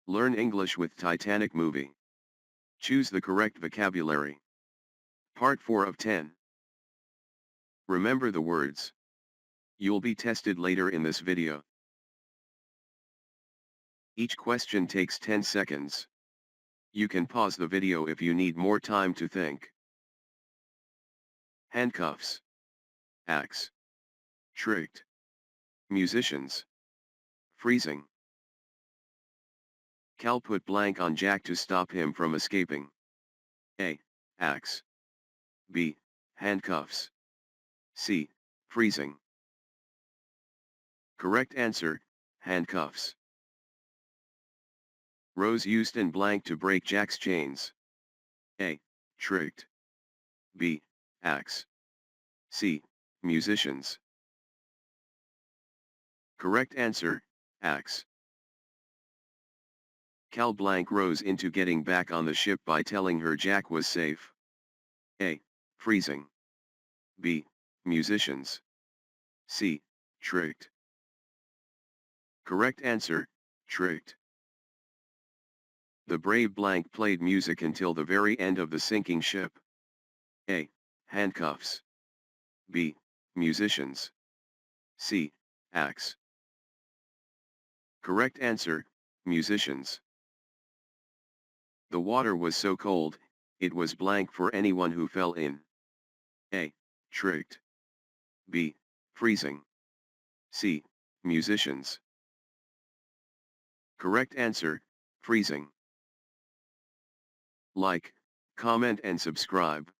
Learn English with Titanic Movie. Choose the correct vocabulary. Part 4 of 10. Remember the words. You'll be tested later in this video. Each question takes 10 seconds. You can pause the video if you need more time to think. Handcuffs. Axe. Tricked. Musicians. Freezing. Cal put blank on Jack to stop him from escaping. A. Axe. B. Handcuffs. C. Freezing. Correct answer, handcuffs. Rose used and blank to break Jack's chains. A. Tricked. B. Axe. C. Musicians. Correct answer, axe. Cal blank Rose into getting back on the ship by telling her Jack was safe. A. Freezing. B. Musicians. C. Tricked. Correct answer, tricked. The brave blank played music until the very end of the sinking ship. A. Handcuffs. B. Musicians. C. Axe. Correct answer, musicians. The water was so cold, it was blank for anyone who fell in. A. Tricked. B. Freezing. C. Musicians. Correct answer, freezing. Like, comment and subscribe.